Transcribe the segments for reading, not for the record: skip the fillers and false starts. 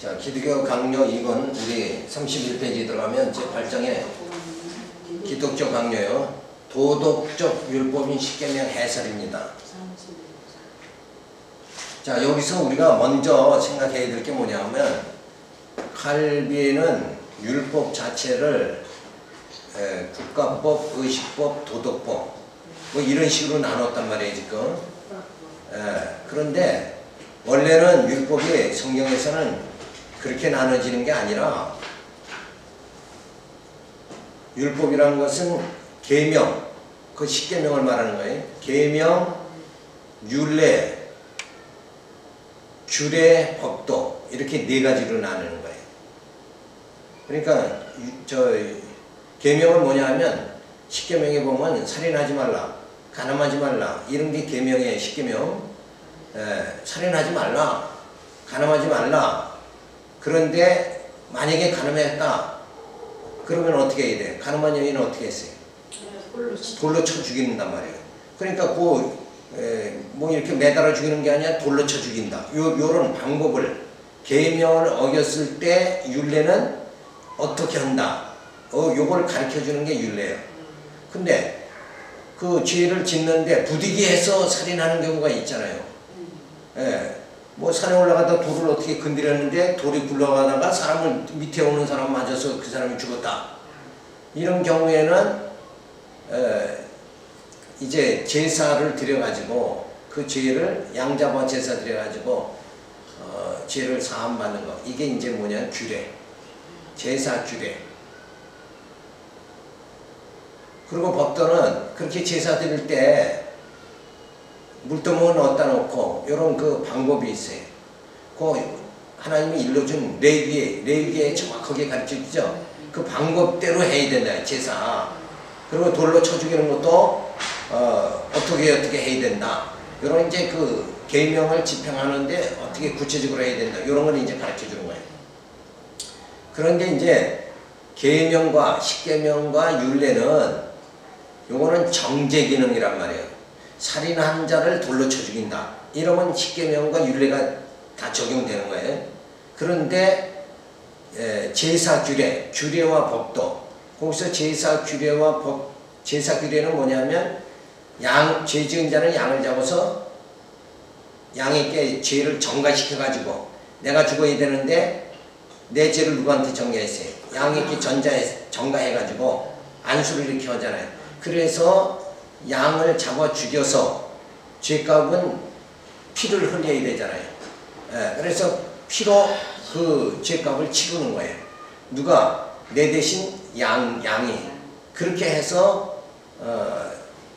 자, 기독교 강요 2권 우리 31페이지 들어가면 제8장에 기독교 강요요. 도덕적 율법인 십계명 해설입니다. 자, 여기서 우리가 먼저 생각해야 될 게 뭐냐면 칼빈은 율법 자체를 국가법, 의식법, 도덕법 뭐 이런 식으로 나눴단 말이에요 지금. 그런데 원래는 율법이 성경에서는 그렇게 나눠지는 게 아니라 율법이라는 것은 계명, 그 십계명을 말하는 거예요. 계명, 율례, 규례, 법도 이렇게 네 가지로 나누는 거예요. 그러니까 계명은 뭐냐 하면 십계명에 보면 살인하지 말라, 간음하지 말라 이런 게 계명이에요. 십계명. 살인하지 말라, 간음하지 말라. 그런데 만약에 간음했다 그러면 어떻게 해야 돼? 간음한 여인은 어떻게 했어요? 돌로 쳐 죽인단 말이에요. 그러니까 뭐 이렇게 매달아 죽이는 게 아니라 돌로 쳐 죽인다. 요런 방법을 계명을 어겼을 때 율례는 어떻게 한다. 요걸 가르쳐 주는 게 율례예요. 근데 그 죄를 짓는데 부득이해서 살인하는 경우가 있잖아요. 뭐 산에 올라가다 돌을 어떻게 건드렸는데 돌이 굴러가다가 사람을 밑에 오는 사람 맞아서 그 사람이 죽었다. 이런 경우에는 이제 제사를 드려가지고 그 죄를 양자와 제사 드려가지고 죄를 사함 받는 거. 이게 이제 뭐냐 규례, 제사 규례. 그리고 법도는 그렇게 제사 드릴 때 물두멍을 넣었다 놓고 이런 그 방법이 있어요. 그 하나님이 일러준 레위기에 정확하게 가르쳐 주죠. 그 방법대로 해야 된다 제사. 그리고 돌로 쳐 죽이는 것도 어떻게 해야 된다. 이런 이제 그 계명을 집행하는데 어떻게 구체적으로 해야 된다. 이런 걸 이제 가르쳐 주는 거예요. 그런데 이제 계명과 십계명과 율례는 요거는 정제 기능이란 말이에요. 살인한 자를 돌로 쳐 죽인다. 이러면 십계명과 율례가 다 적용되는 거예요. 그런데 제사 규례, 규례와 법도 거기서 제사 규례와 법, 제사 규례는 뭐냐면 죄 지은 자는 양을 잡아서 양에게 죄를 전가시켜 가지고 내가 죽어야 되는데 내 죄를 누구한테 전가했어요? 양에게 전가해 가지고 안수를 이렇게 하잖아요. 그래서 양을 잡아 죽여서 죄값은 피를 흘려야 되잖아요. 그래서 피로 그 죄값을 치르는 거예요. 누가? 내 대신 양이. 그렇게 해서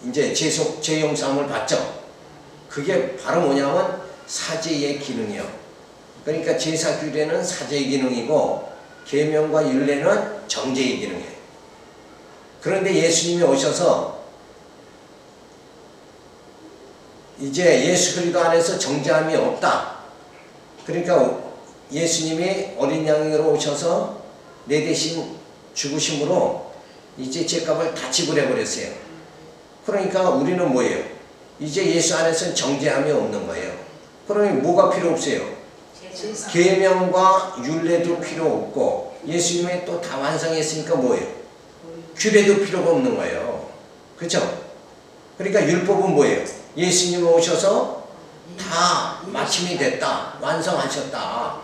이제 죄 용서함을 받죠. 그게 바로 뭐냐면 사제의 기능이요. 그러니까 제사 규례는 사제의 기능이고 계명과 율례는 정제의 기능이에요. 그런데 예수님이 오셔서 이제 예수 그리스도 안에서 정죄함이 없다. 그러니까 예수님이 어린 양으로 오셔서 내 대신 죽으심으로 이제 죄값을 다 지불해 버렸어요. 그러니까 우리는 뭐예요? 이제 예수 안에서는 정죄함이 없는 거예요. 그러니 뭐가 필요 없어요? 계명과 율례도 필요 없고 예수님이 또 다 완성했으니까 뭐예요? 규례도 필요가 없는 거예요. 그렇죠? 그러니까 율법은 뭐예요? 예수님이 오셔서 다 마침이 됐다. 완성하셨다.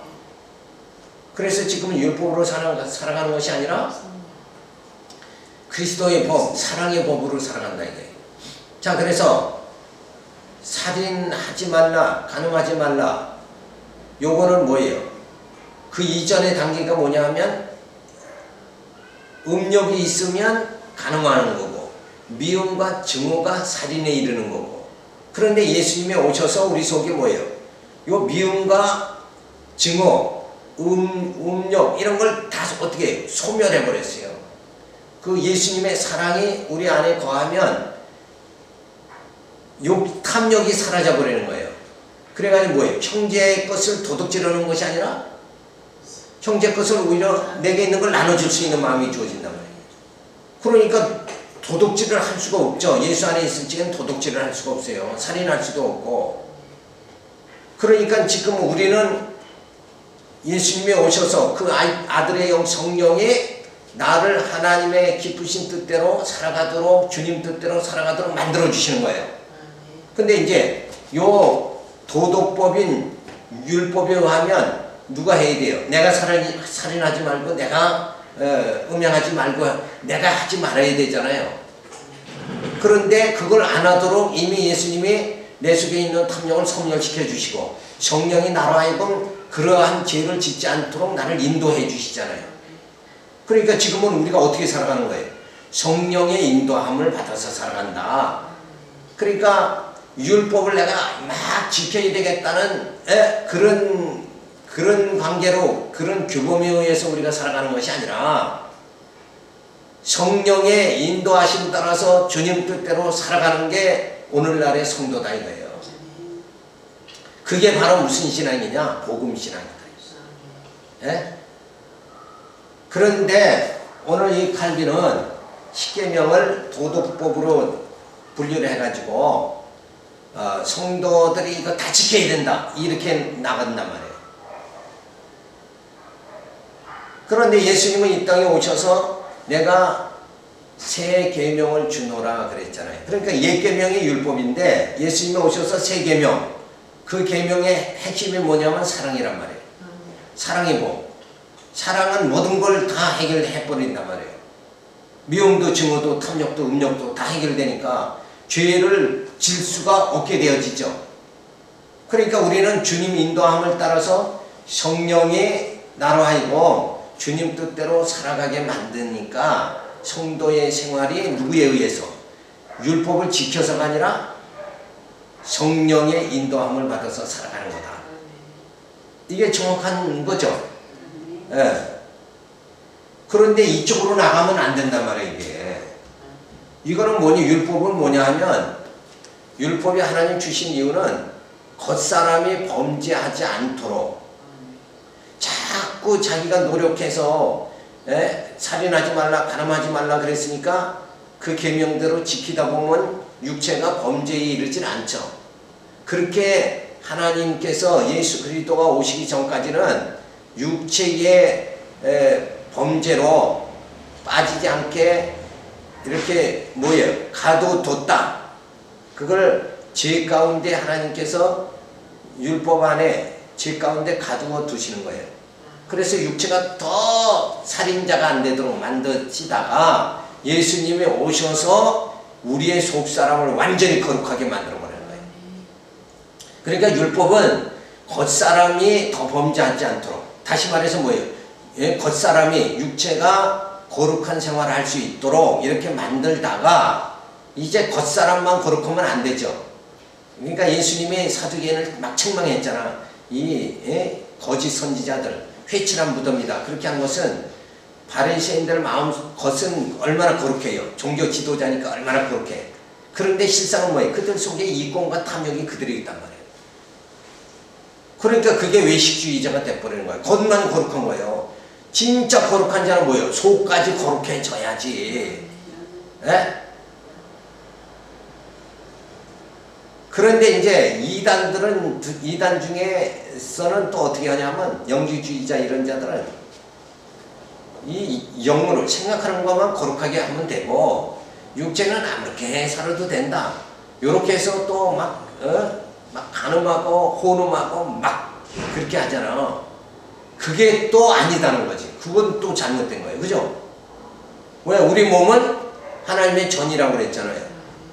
그래서 지금 율법으로 살아가는 것이 아니라 그리스도의 법, 사랑의 법으로 살아간다 이게. 자, 그래서 살인하지 말라, 간음하지 말라. 요거는 뭐예요? 그 이전의 단계가 뭐냐 하면 음욕이 있으면 간음하는 거고 미움과 증오가 살인에 이르는 거고. 그런데 예수님이 오셔서 우리 속에 뭐예요? 요 미움과 증오, 음욕 이런 걸 다 어떻게 해요? 소멸해 버렸어요. 그 예수님의 사랑이 우리 안에 거하면 탐욕이 사라져 버리는 거예요. 그래가지고 뭐예요? 형제의 것을 도둑질하는 것이 아니라 형제 것을 오히려 내게 있는 걸 나눠줄 수 있는 마음이 주어진단 말이에요. 그러니까 도둑질을 할 수가 없죠. 예수 안에 있을 적엔 도둑질을 할 수가 없어요. 살인할 수도 없고. 그러니까 지금 우리는 예수님이 오셔서 그 아들의 영 성령이 나를 하나님의 기쁘신 뜻대로 살아가도록, 주님 뜻대로 살아가도록 만들어 주시는 거예요. 근데 이제 요 도덕법인 율법에 의하면 누가 해야 돼요? 내가 살인하지 말고, 내가 음행하지 말고, 내가 하지 말아야 되잖아요. 그런데 그걸 안 하도록 이미 예수님이 내 속에 있는 탐욕을 소멸시켜 주시고, 성령이 나로 하여금 그러한 죄를 짓지 않도록 나를 인도해 주시잖아요. 그러니까 지금은 우리가 어떻게 살아가는 거예요? 성령의 인도함을 받아서 살아간다. 그러니까 율법을 내가 막 지켜야 되겠다는 그런 관계로, 그런 규범에 의해서 우리가 살아가는 것이 아니라 성령의 인도하심 따라서 주님 뜻대로 살아가는 게 오늘날의 성도다 이거예요. 그게 바로 무슨 신앙이냐? 복음 신앙이다. 예? 그런데 오늘 이 칼빈은 십계명을 도덕법으로 분류를 해가지고 성도들이 이거 다 지켜야 된다 이렇게 나간단 말이에요. 그런데 예수님은 이 땅에 오셔서 내가 새 계명을 주노라 그랬잖아요. 그러니까 옛 계명이 율법인데 예수님이 오셔서 새 계명, 그 계명의 핵심이 뭐냐면 사랑이란 말이에요. 사랑이고, 사랑은 모든 걸 다 해결해 버린단 말이에요. 미움도 증오도 탐욕도 음욕도 다 해결되니까 죄를 질 수가 없게 되어지죠. 그러니까 우리는 주님 인도함을 따라서 성령이 나로 하여금 주님 뜻대로 살아가게 만드니까 성도의 생활이 누구에 의해서? 율법을 지켜서가 아니라 성령의 인도함을 받아서 살아가는 거다. 이게 정확한 거죠. 예. 그런데 이쪽으로 나가면 안 된단 말이에요, 이게. 이거는 뭐냐, 율법은 뭐냐 하면, 율법이 하나님 주신 이유는 겉사람이 범죄하지 않도록 자꾸 자기가 노력해서 살인하지 말라, 가늠하지 말라 그랬으니까 그 계명대로 지키다 보면 육체가 범죄에 이르진 않죠. 그렇게 하나님께서 예수 그리스도가 오시기 전까지는 육체의 범죄로 빠지지 않게 이렇게 가둬뒀다. 그걸 죄 가운데 하나님께서 율법 안에 죄 가운데 가두어 두시는 거예요. 그래서 육체가 더 살인자가 안 되도록 만드시다가 예수님이 오셔서 우리의 속사람을 완전히 거룩하게 만들어 버리는 거예요. 그러니까 율법은 겉사람이 더 범죄하지 않도록, 다시 말해서 뭐예요? 겉사람이, 육체가 거룩한 생활을 할 수 있도록 이렇게 만들다가 이제 겉사람만 거룩하면 안 되죠. 그러니까 예수님이 사두개인을 막 책망했잖아. 이 거짓 선지자들, 회칠한 무덤이다. 그렇게 한 것은 바리새인들 마음 겉은 얼마나 거룩해요. 종교 지도자니까 얼마나 거룩해. 그런데 실상은 뭐예요? 그들 속에 이권과 탐욕이 그들이 있단 말이에요. 그러니까 그게 외식주의자가 돼버리는 거예요. 겉만 거룩한 거예요. 진짜 거룩한 자는 뭐예요? 속까지 거룩해져야지. 에? 그런데 이제 이단 중에서는 또 어떻게 하냐면, 영지주의자 이런 자들은 이 영으로 생각하는 것만 거룩하게 하면 되고 육체는 아무렇게 살아도 된다. 요렇게 해서 또 막 간음하고 혼음하고 막 그렇게 하잖아. 그게 또 아니다는 거지. 그건 또 잘못된 거예요. 그죠? 왜? 우리 몸은 하나님의 전이라고 그랬잖아요.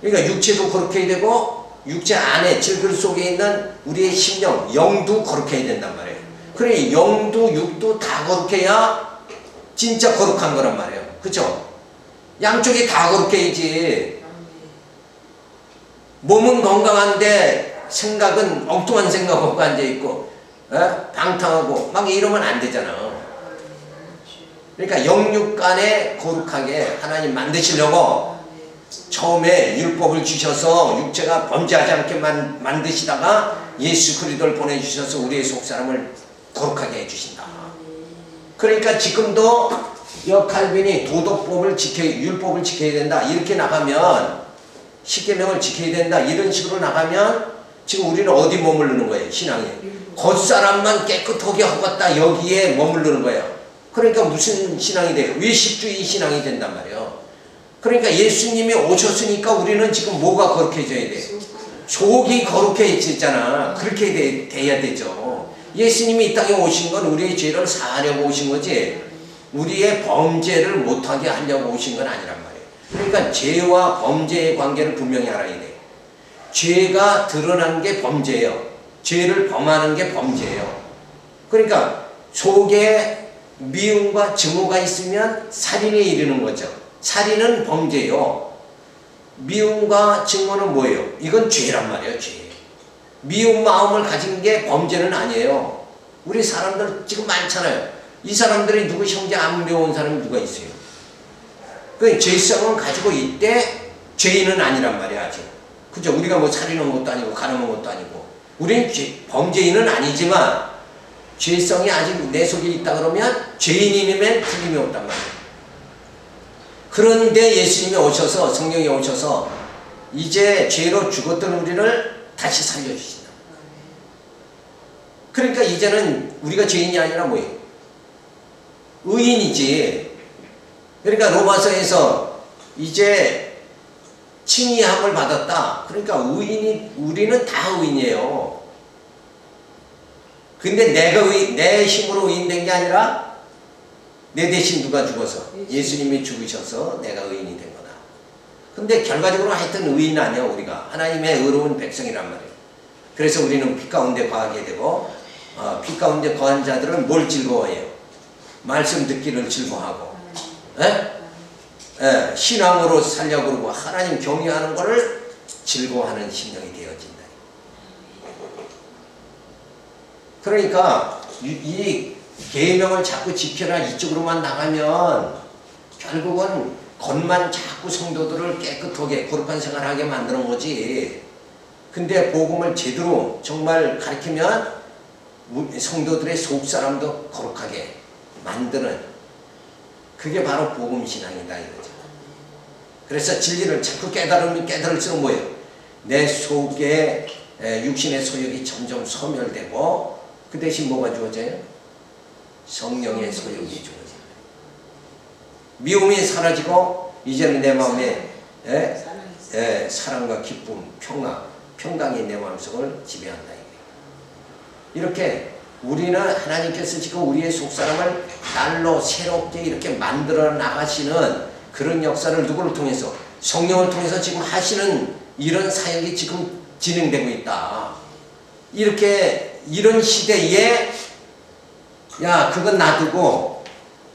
그러니까 육체도 거룩해야 되고 육체 안에 질글 속에 있는 우리의 심령, 영도 거룩해야 된단 말이에요. 그래, 영도 육도 다 거룩해야 진짜 거룩한 거란 말이에요. 그쵸? 양쪽이 다 거룩해야지. 몸은 건강한데 생각은 엉뚱한 생각 갖고 앉아있고 방탕하고 막 이러면 안 되잖아. 그러니까 영육 간에 거룩하게 하나님 만드시려고 처음에 율법을 주셔서 육체가 범죄하지 않게 만드시다가 예수 그리스도를 보내주셔서 우리의 속사람을 거룩하게 해주신다. 그러니까 지금도 칼빈이 도덕법을 율법을 지켜야 된다 이렇게 나가면, 십계명을 지켜야 된다 이런 식으로 나가면 지금 우리는 어디 머무르는 거예요? 신앙이. 겉사람만 깨끗하게 하겠다 여기에 머무르는 거예요. 그러니까 무슨 신앙이 돼요? 외식주의 신앙이 된단 말이에요. 그러니까 예수님이 오셨으니까 우리는 지금 뭐가 거룩해져야 돼요? 속이 거룩해지잖아. 그렇게 돼야 되죠. 예수님이 이 땅에 오신 건 우리의 죄를 사하려고 오신 거지 우리의 범죄를 못하게 하려고 오신 건 아니란 말이에요. 그러니까 죄와 범죄의 관계를 분명히 알아야 돼요. 죄가 드러난 게 범죄예요. 죄를 범하는 게 범죄예요. 그러니까 속에 미움과 증오가 있으면 살인에 이르는 거죠. 살인은 범죄요. 미움과 증오는 뭐예요? 이건 죄란 말이에요. 죄. 미움 마음을 가진 게 범죄는 아니에요. 우리 사람들 지금 많잖아요. 이 사람들이 누구 형제 안 배운 사람이 누가 있어요? 그 죄성은 가지고 있대 죄인은 아니란 말이야 아직. 그죠? 우리가 뭐 살인한 것도 아니고 가늠한 것도 아니고 우리는 범죄인은 아니지만 죄성이 아직 내 속에 있다 그러면 죄인이면 틀림이 없단 말이에요. 그런데 예수님이 오셔서 성령이 오셔서 이제 죄로 죽었던 우리를 다시 살려주신다. 그러니까 이제는 우리가 죄인이 아니라 뭐예요? 의인이지. 그러니까 로마서에서 이제 칭의함을 받았다. 그러니까 우리는 다 의인이에요. 근데 내 힘으로 의인된 게 아니라 내 대신 누가 죽어서 예수님이 죽으셔서 내가 의인이 된 거다. 근데 결과적으로 하여튼 의인 아니야 우리가. 하나님의 의로운 백성이란 말이에요. 그래서 우리는 피 가운데 거하게 되고 피 가운데 거한 자들은 뭘 즐거워해요? 말씀 듣기를 즐거워하고 신앙으로 살려고 그러고 하나님 경외하는 것을 즐거워하는 심령이 되어진다. 그러니까 이 계명을 자꾸 지켜라 이쪽으로만 나가면 결국은 겉만 자꾸 성도들을 깨끗하게 거룩한 생활하게 만드는 거지. 근데 복음을 제대로 정말 가르치면 성도들의 속사람도 거룩하게 만드는 그게 바로 복음신앙이다 이거죠. 그래서 진리를 자꾸 깨달을수록 뭐예요? 내 속에 육신의 소욕이 점점 소멸되고 그 대신 뭐가 주어져요? 성령의 소욕이 주어져요. 미움이 사라지고 이제는 내 마음에 사랑과 기쁨, 평강이 내 마음속을 지배한다. 이렇게 우리는 하나님께서 지금 우리의 속사람을 날로 새롭게 이렇게 만들어 나가시는 그런 역사를 누구를 통해서? 성령을 통해서 지금 하시는 이런 사역이 지금 진행되고 있다. 이런 시대에 야 그건 놔두고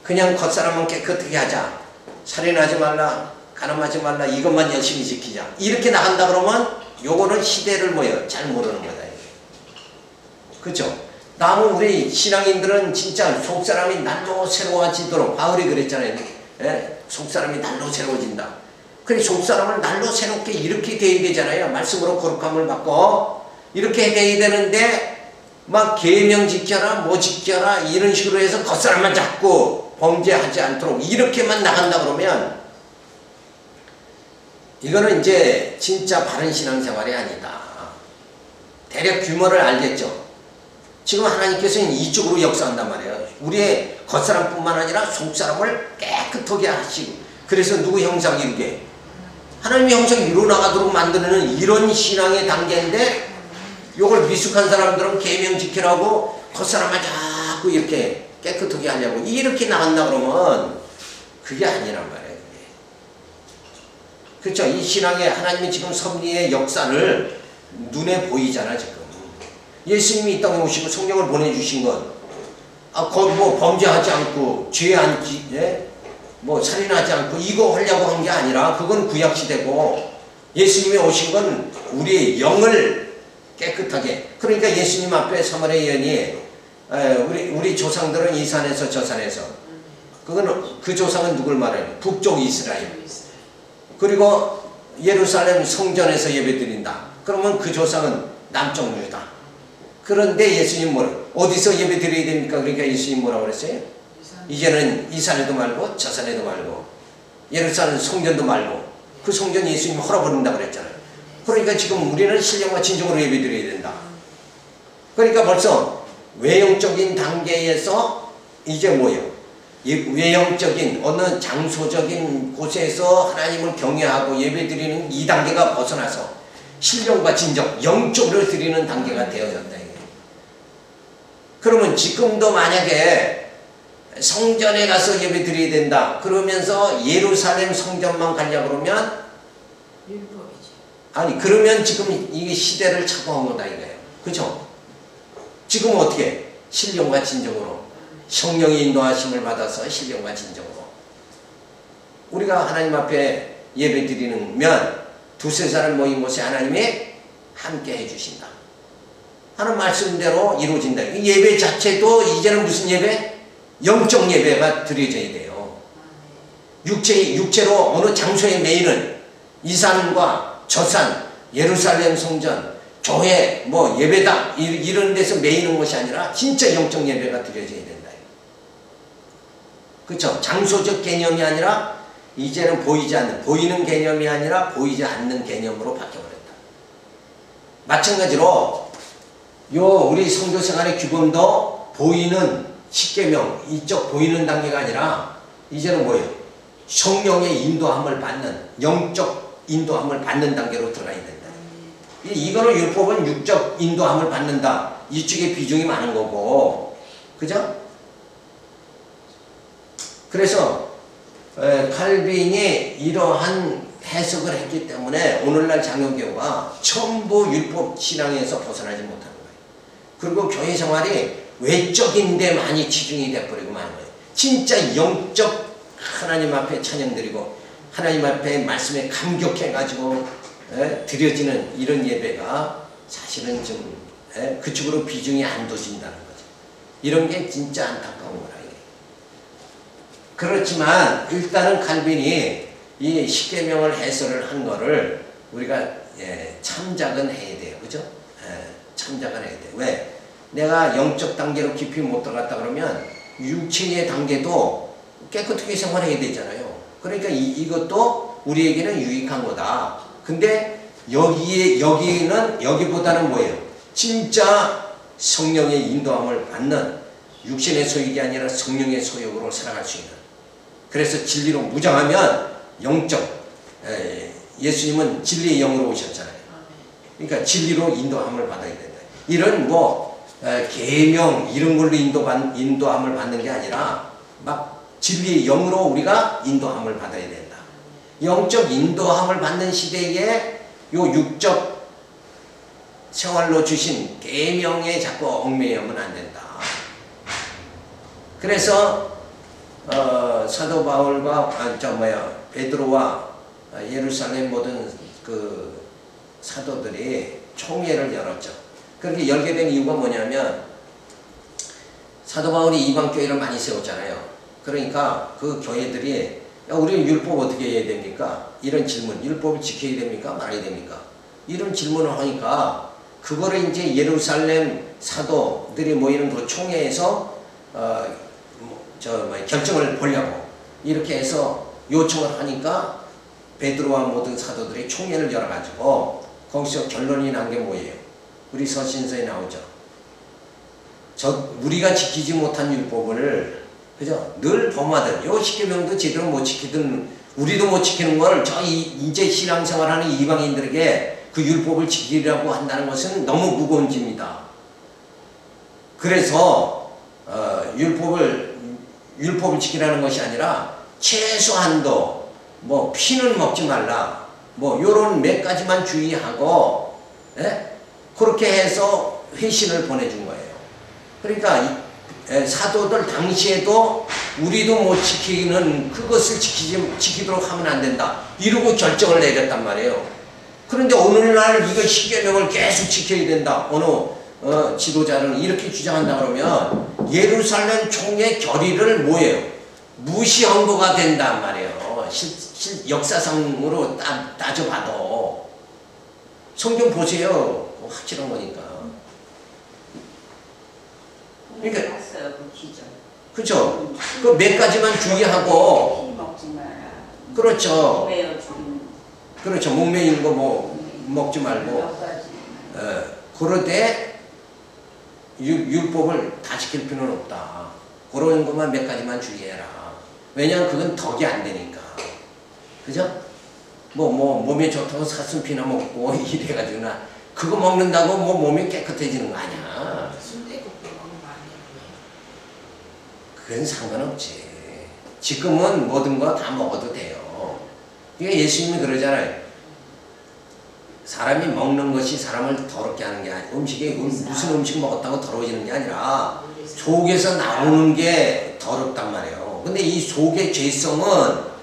그냥 겉사람만 깨끗하게 하자. 살인하지 말라. 가늠하지 말라. 이것만 열심히 지키자. 이렇게 나간다 그러면 요거는 시대를 뭐예요? 잘 모르는 거다. 그렇죠? 남은 우리 신앙인들은 진짜 속사람이 날로 새로워지도록 바울이 그랬잖아요. 속사람이 날로 새로워진다. 그래 속사람을 날로 새롭게 이렇게 돼야 되잖아요. 말씀으로 거룩함을 받고 이렇게 돼야 되는데 막 계명 지켜라 뭐 지켜라 이런 식으로 해서 겉사람만 잡고 범죄하지 않도록 이렇게만 나간다 그러면 이거는 이제 진짜 바른 신앙생활이 아니다. 대략 규모를 알겠죠? 지금 하나님께서는 이쪽으로 역사한단 말이에요. 우리의 겉사람뿐만 아니라 속사람을 깨끗하게 하시고 그래서 누구 형상 이루게? 하나님의 형상 이루어나가도록 만드는 이런 신앙의 단계인데 이걸 미숙한 사람들은 계명 지키라고 겉사람만 자꾸 이렇게 깨끗하게 하려고 이렇게 나간다 그러면 그게 아니란 말이에요. 그렇죠? 이 신앙의 하나님이 지금 섭리의 역사를 눈에 보이잖아 지금. 예수님이 이 땅에 오시고 성령을 보내주신 건 뭐 범죄하지 않고 죄 안 뭐 살인하지 않고 이거 하려고 한 게 아니라 그건 구약시대고 예수님이 오신 건 우리의 영을 깨끗하게 그러니까 예수님 앞에 사마리아 여인이 우리 조상들은 이 산에서 저 산에서 그건 그 조상은 누굴 말해요? 북쪽 이스라엘 그리고 예루살렘 성전에서 예배드린다. 그러면 그 조상은 남쪽 유다. 그런데 예수님 어디서 예배 드려야 됩니까? 그러니까 예수님 뭐라고 그랬어요? 이제는 이 산에도 말고 저 산에도 말고 예루살렘 성전도 말고 그 성전 예수님 헐어버린다고 그랬잖아요. 그러니까 지금 우리는 신령과 진정으로 예배드려야 된다. 그러니까 벌써 외형적인 단계에서 이제 뭐예요? 이 외형적인 어느 장소적인 곳에서 하나님을 경외하고 예배드리는 이 단계가 벗어나서 신령과 진정, 영적으로 드리는 단계가 되어졌다. 그러면 지금도 만약에 성전에 가서 예배 드려야 된다 그러면서 예루살렘 성전만 가려고 그러면 율법이지. 아니 그러면 지금 이게 시대를 착오한 거다 이거예요. 그죠? 지금 어떻게? 신령과 진정으로 성령의 인도하심을 받아서 신령과 진정으로 우리가 하나님 앞에 예배 드리면 두세 사람 모인 곳에 하나님이 함께 해주신다 하는 말씀대로 이루어진다. 이 예배 자체도 이제는 무슨 예배? 영적 예배가 드려져야 돼요. 육체로 어느 장소에 매이는 이 산과 저 산, 예루살렘 성전, 교회, 뭐 예배당 이런 데서 매이는 것이 아니라 진짜 영적 예배가 드려져야 된다. 그렇죠? 장소적 개념이 아니라 이제는 보이는 개념이 아니라 보이지 않는 개념으로 바뀌어버렸다. 마찬가지로 우리 성도 생활의 규범도 보이는 십계명 이쪽 보이는 단계가 아니라 이제는 뭐예요? 성령의 인도함을 받는 영적 인도함을 받는 단계로 들어가야 된다. 이거는 율법은 육적 인도함을 받는다. 이쪽에 비중이 많은 거고, 그죠? 그래서 칼빈이 이러한 해석을 했기 때문에 오늘날 장로교가 전부 율법 신앙에서 벗어나지 못하는 거예요. 그리고 교회 생활이 외적인 데 많이 치중이 돼버리고 마는 거예요. 진짜 영적 하나님 앞에 찬양드리고 하나님 앞에 말씀에 감격해가지고 드려지는 이런 예배가 사실은 좀 그쪽으로 비중이 안 둬진다는 거죠. 이런 게 진짜 안타까운 거라. 그렇지만 일단은 칼빈이 이 십계명을 해설을 한 거를 우리가 참작은 해야 돼요. 그죠? 참작은 해야 돼요. 왜? 내가 영적 단계로 깊이 못 들어갔다 그러면 육체의 단계도 깨끗하게 생활해야 되잖아요. 그러니까 이것도 우리에게는 유익한 거다. 근데 여기보다는 뭐예요? 진짜 성령의 인도함을 받는 육신의 소욕이 아니라 성령의 소욕으로 살아갈 수 있는. 그래서 진리로 무장하면 영적, 예수님은 진리의 영으로 오셨잖아요. 그러니까 진리로 인도함을 받아야 된다. 이런 계명 이런 걸로 인도함을 받는 게 아니라 막 진리의 영으로 우리가 인도함을 받아야 된다. 영적 인도함을 받는 시대에 요 육적 생활로 주신 계명에 자꾸 얽매이면 안 된다. 그래서 사도 바울과 베드로와 예루살렘 모든 그 사도들이 총회를 열었죠. 그렇게 열게 된 이유가 뭐냐면 사도 바울이 이방 교회를 많이 세웠잖아요. 그러니까 그 교회들이 우리는 율법 어떻게 해야 됩니까? 이런 질문, 율법을 지켜야 됩니까? 말아야 됩니까? 이런 질문을 하니까 그거를 이제 예루살렘 사도들이 모이는 그 총회에서 결정을 보려고 이렇게 해서 요청을 하니까 베드로와 모든 사도들이 총회를 열어가지고 거기서 결론이 난 게 뭐예요? 우리 서신서에 나오죠. 우리가 지키지 못한 율법을 그죠? 늘 범하든 요 십계명도 제대로 못 지키든 우리도 못 지키는 걸 이제 신앙생활하는 이방인들에게 그 율법을 지키려고 한다는 것은 너무 무거운 짐이다. 그래서 율법을 지키라는 것이 아니라 최소한도 뭐 피는 먹지 말라 뭐 요런 몇 가지만 주의하고 그렇게 해서 회신을 보내준 거예요. 그러니까 사도들 당시에도 우리도 못 지키는 그것을 지키도록 하면 안 된다 이러고 결정을 내렸단 말이에요. 그런데 오늘날 이거 십계명을 계속 지켜야 된다 어느 지도자는 이렇게 주장한다 그러면 예루살렘 총회 결의를 뭐예요? 무시한 거가 된단 말이에요. 역사상으로 따져봐도 성경 보세요. 확실한 거니까. 그러니까 봤어요 그 기준. 그렇죠. 그 몇 가지만 주의하고. 피 먹지 마라. 그렇죠. 목매어 죽이는. 그렇죠. 목매이는 거 뭐 먹지 말고 몇 가지. 그러되 율법을 다 지킬 필요는 없다. 그런 것만 몇 가지만 주의해라. 왜냐하면 그건 덕이 안 되니까. 그죠? 뭐 몸에 좋다고 사슴피나 먹고 이래가지고 나 그거 먹는다고 뭐 몸이 깨끗해지는 거 아니야. 순대국도 먹으면 안 되고요. 그건 상관없지. 지금은 모든 거 다 먹어도 돼요. 이게 예수님이 그러잖아요. 사람이 먹는 것이 사람을 더럽게 하는 게 아니고 무슨 음식 먹었다고 더러워지는 게 아니라 속에서 나오는 게 더럽단 말이에요. 근데 이 속의 죄성은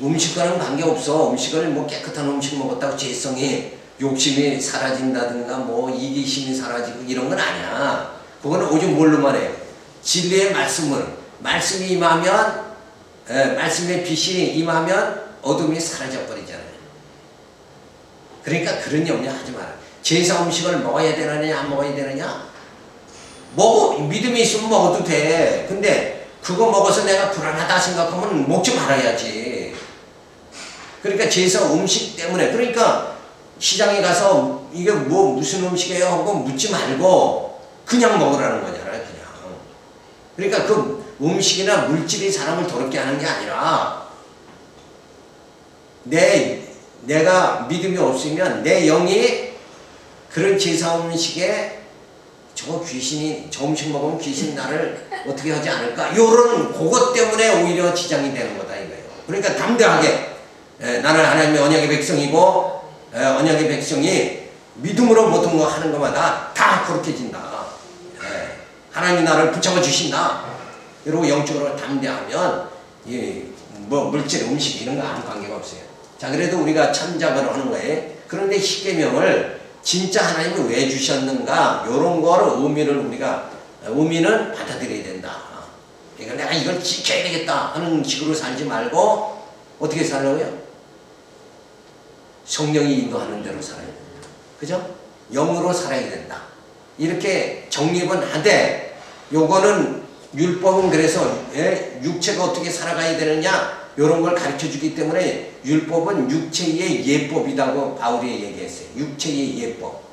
음식과는 관계없어. 음식을 뭐 깨끗한 음식 먹었다고 죄성이 욕심이 사라진다든가 뭐 이기심이 사라지고 이런 건 아니야. 그거는 오직 뭘로만 해요? 진리의 말씀이 임하면 말씀의 빛이 임하면 어둠이 사라져 버리잖아요. 그러니까 그런 염려 하지 마라. 제사 음식을 먹어야 되느냐 안 먹어야 되느냐? 믿음이 있으면 먹어도 돼. 근데 그거 먹어서 내가 불안하다 생각하면 먹지 말아야지. 그러니까 제사 음식 때문에 그러니까 시장에 가서 이게 무슨 음식이에요 하고 묻지 말고 그냥 먹으라는 거잖아요. 그냥. 그러니까 그 음식이나 물질이 사람을 더럽게 하는 게 아니라 내가 믿음이 없으면 내 영이 그런 제사 음식에 저 음식 먹으면 귀신 나를 어떻게 하지 않을까? 요런 그것 때문에 오히려 지장이 되는 거다 이거예요. 그러니까 담대하게 나는 하나님의 언약의 백성이고 언약의 백성이 믿음으로 모든 거 하는 것마다 다 거룩해진다. 하나님이 나를 붙잡아 주신다. 이러고 영적으로 담대하면 물질 음식 이런 거 아무 관계가 없어요. 자, 그래도 우리가 참작을 하는 거예요. 그런데 십계명을 진짜 하나님이 왜 주셨는가? 요런 거를 의미는 받아들여야 된다. 그러니까 내가 이걸 지켜야 되겠다 하는 식으로 살지 말고 어떻게 살려고요? 성령이 인도하는 대로 살아야 된다. 그죠? 영으로 살아야 된다. 이렇게 정립은 하되 요거는 율법은 그래서 육체가 어떻게 살아가야 되느냐 이런 걸 가르쳐 주기 때문에 율법은 육체의 예법이라고 바울이 얘기했어요. 육체의 예법.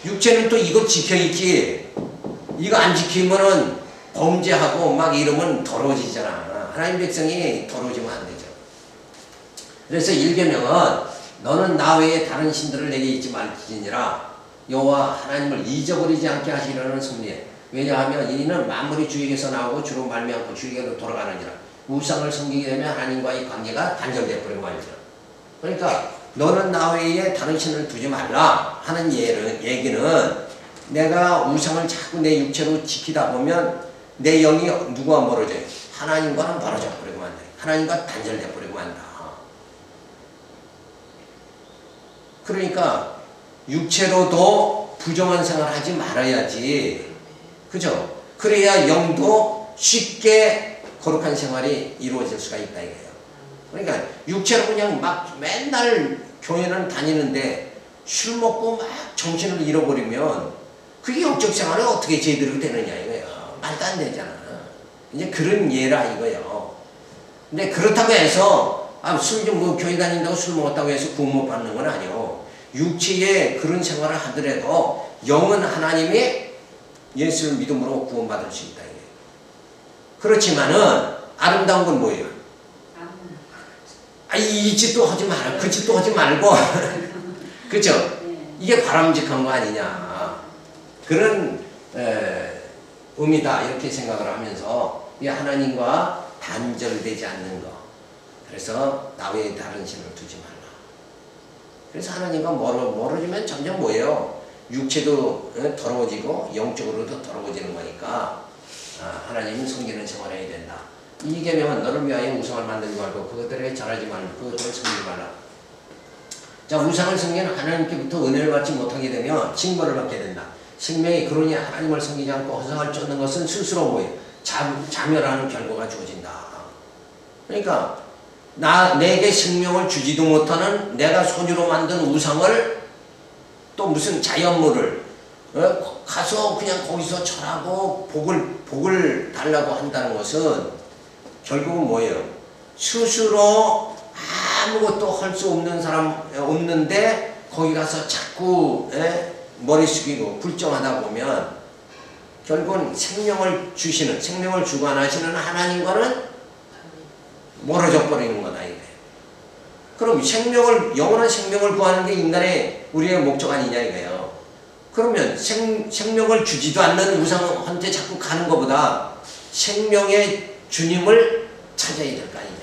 육체는 또 이거 지켜있지. 이거 안 지키면은 범죄하고 막 이러면 더러워지잖아. 하나님 백성이 더러워지면 안 되죠. 그래서 1계명은 너는 나 외에 다른 신들을 내게 잊지 말지니라. 여호와 하나님을 잊어버리지 않게 하시려는 섭리에. 왜냐하면 이는 만물이 주에게서 나오고 주로 말미암고 주에게로 돌아가느니라. 우상을 섬기게 되면 하나님과의 관계가 단절되어 버린 말이죠. 그러니까 너는 나 외에 다른 신을 두지 말라 하는 얘기는 내가 우상을 자꾸 내 육체로 지키다 보면 내 영이 누구와 멀어져요? 하나님과는 멀어져 버리고 만다. 하나님과 단절되어 버리고 만다. 그러니까 육체로도 부정한 생활을 하지 말아야지. 그죠? 그래야 영도 쉽게 거룩한 생활이 이루어질 수가 있다 이거예요. 그러니까 육체로 그냥 막 맨날 교회는 다니는데 술 먹고 막 정신을 잃어버리면 그게 영적 생활이 어떻게 제대로 되느냐 이거예요. 말도 안 되잖아. 이제 그런 예라 이거예요. 근데 그렇다고 해서 교회 다닌다고 술 먹었다고 해서 구원 못 받는 건 아니에요. 육체에 그런 생활을 하더라도 영은 하나님이 예수를 믿음으로 구원받을 수 있다. 그렇지만은 아름다운 건 뭐예요? 이 짓도 하지 마라. 그 짓도 하지 말고. 그죠? 이게 바람직한 거 아니냐. 그런 의미다. 이렇게 생각을 하면서 이 하나님과 단절되지 않는 거. 그래서 나 외에 다른 신을 두지 말라. 그래서 하나님과 멀어지면 점점 뭐예요? 육체도 더러워지고 영적으로도 더러워지는 거니까 하나님은 섬기는 생활을 해야 된다. 이 계명은 너를 위하여 우상을 만들지 말고 그것들에게 절하지 말고 그것들을 섬기지 말라. 자, 우상을 섬기는 하나님께부터 은혜를 받지 못하게 되면 징벌을 받게 된다. 생명이 그러니 하나님을 섬기지 않고 허상을 쫓는 것은 스스로 뭐예요? 자멸하는 결과가 주어진다. 그러니까 내게 생명을 주지도 못하는 내가 손으로 만든 우상을 또 무슨 자연물을 가서 그냥 거기서 절하고 복을 달라고 한다는 것은 결국은 뭐예요? 스스로 아무것도 할 수 없는 사람 없는데 거기 가서 자꾸 머리 숙이고 불정하다 보면 결국은 생명을 주시는, 생명을 주관하시는 하나님과는 멀어져 버리는 거다 이게. 그럼 영원한 생명을 구하는 게 인간의 우리의 목적 아니냐 이거예요. 그러면 생명을 주지도 않는 우상한테 자꾸 가는 것보다 생명의 주님을 찾아야 될 거 아니냐.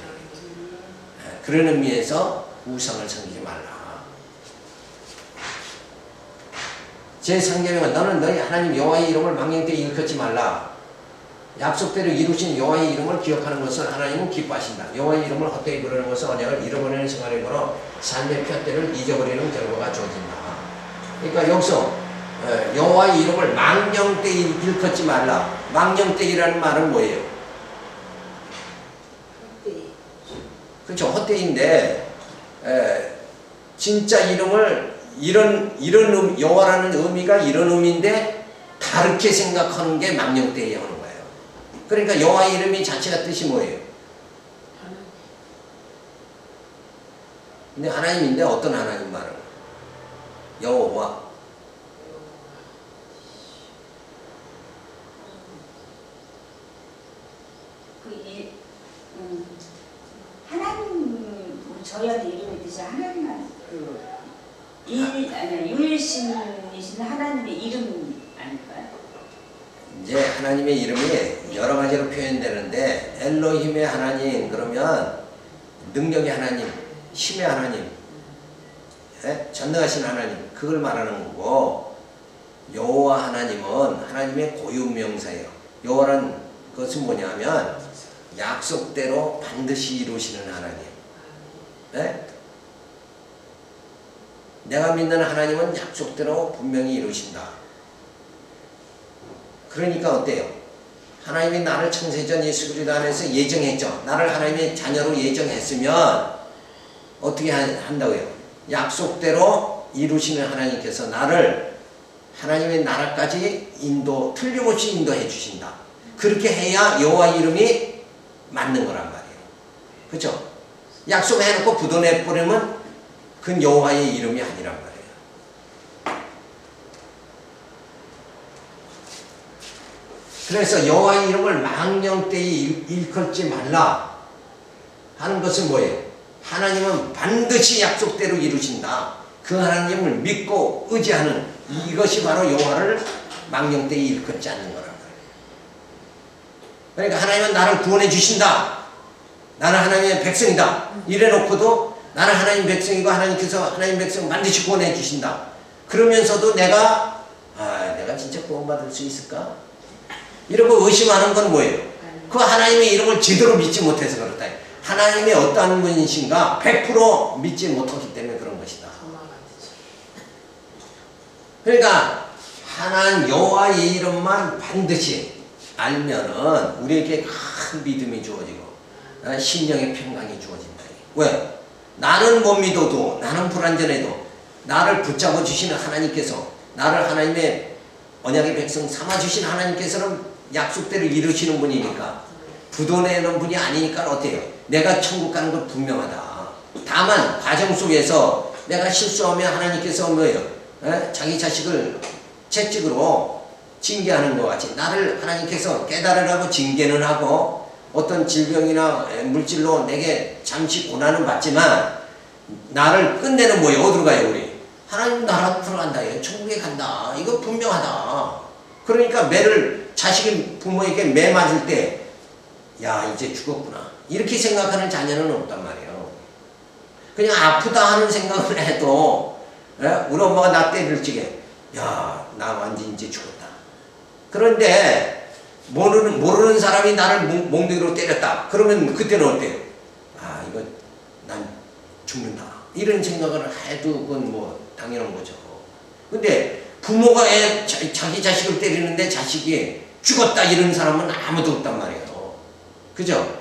그런 의미에서 우상을 섬기지 말라. 제3계명은 너는 너희 하나님 여호와의 이름을 망령 때에 일컫지 말라. 약속대로 이루신 여호와의 이름을 기억하는 것을 하나님은 기뻐하신다. 여호와의 이름을 헛되이 부르는 것은 언약을 잃어버리는 생활에 걸어 삶의 푯대를 잊어버리는 결과가 주어진다. 그러니까 여기서 여호와의 이름을 망령 때에 일컫지 말라. 망령 때이라는 말은 뭐예요? 그렇죠. 헛되이인데 진짜 이름을 이런 여호와라는 의미가 이런 의미인데 다르게 생각하는 게 망령되이 하는 거예요. 그러니까 여호와의 이름이 자체가 뜻이 뭐예요? 근데 하나님인데 어떤 하나님 말을? 여호와. 하나님 저희한테 이름이 뜻이 하나님만 유일신이신 하나님의 이름 아닐까요? 이제 하나님의 이름이 여러 가지로 표현되는데 엘로힘의 하나님 그러면 능력의 하나님, 힘의 하나님, 전능하신 하나님 그걸 말하는 거고 여호와 하나님은 하나님의 고유명사예요. 여호와라는 것은 뭐냐면 약속대로 반드시 이루시는 하나님. 내가 믿는 하나님은 약속대로 분명히 이루신다. 그러니까 어때요? 하나님이 나를 창세전 예수 그리스도 안에서 예정했죠. 나를 하나님의 자녀로 예정했으면 어떻게 한다고요? 약속대로 이루시는 하나님께서 나를 하나님의 나라까지 틀림없이 인도해 주신다. 그렇게 해야 여호와 이름이 맞는 거란 말이에요. 그렇죠? 약속해놓고 부도내버리면 그건 여호와의 이름이 아니란 말이에요. 그래서 여호와의 이름을 망령 때에 일컫지 말라 하는 것은 뭐예요? 하나님은 반드시 약속대로 이루신다. 그 하나님을 믿고 의지하는 이것이 바로 여호와를 망령 때에 일컫지 않는 거란 말이에요. 그러니까 하나님은 나를 구원해 주신다. 나는 하나님의 백성이다. 이래놓고도 나는 하나님 백성이고 하나님께서 하나님 백성 반드시 구원해 주신다. 그러면서도 내가 진짜 구원받을 수 있을까? 이러고 의심하는 건 뭐예요? 그 하나님의 이름을 제대로 믿지 못해서 그렇다. 하나님이 어떠한 분이신가 100% 믿지 못하기 때문에 그런 것이다. 그러니까 하나님 여호와의 이름만 반드시 알면은 우리에게 큰 믿음이 주어지고 심령의 평강이 주어진다. 왜? 나는 못 믿어도 나는 불완전해도 나를 붙잡아 주시는 하나님께서 나를 하나님의 언약의 백성 삼아 주신 하나님께서는 약속대로 이루시는 분이니까 부도내는 분이 아니니까 어때요? 내가 천국 가는 건 분명하다. 다만 과정 속에서 내가 실수하면 하나님께서 뭐예요? 자기 자식을 채찍으로 징계하는 것 같이 나를 하나님께서 깨달으라고 징계는 하고 어떤 질병이나 물질로 내게 잠시 고난은 받지만 나를 끝내는 뭐예요? 어디로 가요 우리? 하나님 나라 들어간다. 천국에 간다. 이거 분명하다. 그러니까 자식이 부모에게 매 맞을 때 야 이제 죽었구나 이렇게 생각하는 자녀는 없단 말이에요. 그냥 아프다 하는 생각을 해도 우리 엄마가 나 때릴 적에 야 나 완전 이제 죽었다. 그런데 모르는 사람이 나를 몽둥이로 때렸다. 그러면 그때는 어때요? 이거 난 죽는다. 이런 생각을 해도 그건 뭐 당연한 거죠. 근데 부모가 자기 자식을 때리는데 자식이 죽었다 이런 사람은 아무도 없단 말이에요. 그죠?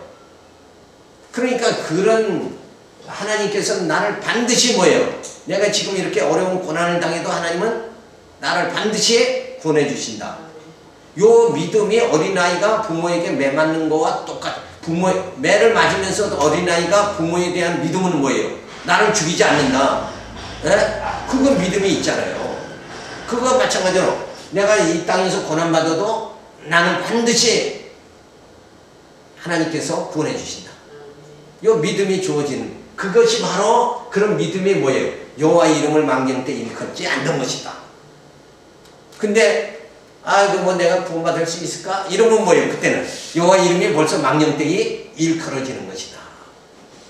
그러니까 그런 하나님께서는 나를 반드시 뭐예요? 내가 지금 이렇게 어려운 고난을 당해도 하나님은 나를 반드시 구원해 주신다. 요 믿음이 어린아이가 부모에게 매맞는 거와 매를 맞으면서 어린아이가 부모에 대한 믿음은 뭐예요? 나를 죽이지 않는다. 예? 그거 믿음이 있잖아요. 그거 마찬가지로 내가 이 땅에서 고난받아도 나는 반드시 하나님께서 구원해 주신다. 이 믿음이 주어지는 그것이 바로 그런 믿음이 뭐예요? 여호와의 이름을 망령 때 일컫지 않는 것이다. 근데 뭐 내가 구원받을 수 있을까? 이러면 뭐예요? 그때는 여호와의 이름이 벌써 망령되이 일컬어지는 것이다.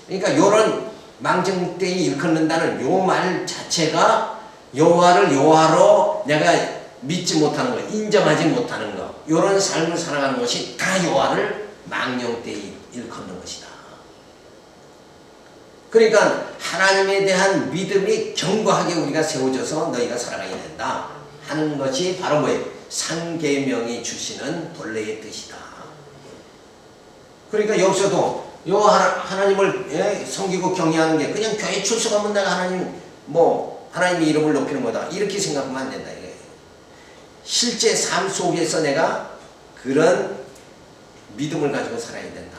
그러니까 요런 망령되이 일컫는다는 요 말 자체가 여호와를 여호와로 내가 믿지 못하는 거, 인정하지 못하는 거, 요런 삶을 살아가는 것이 다 여호와를 망령되이 일컫는 것이다. 그러니까 하나님에 대한 믿음이 견고하게 우리가 세워져서 너희가 살아가야 된다 하는 것이 바로 뭐예요? 상계명이 주시는 본래의 뜻이다. 그러니까 여기서도 요 하나님을 섬기고 경외하는 게 그냥 교회 출석하면 내가 하나님의 이름을 높이는 거다 이렇게 생각하면 안 된다 이거예요. 실제 삶 속에서 내가 그런 믿음을 가지고 살아야 된다.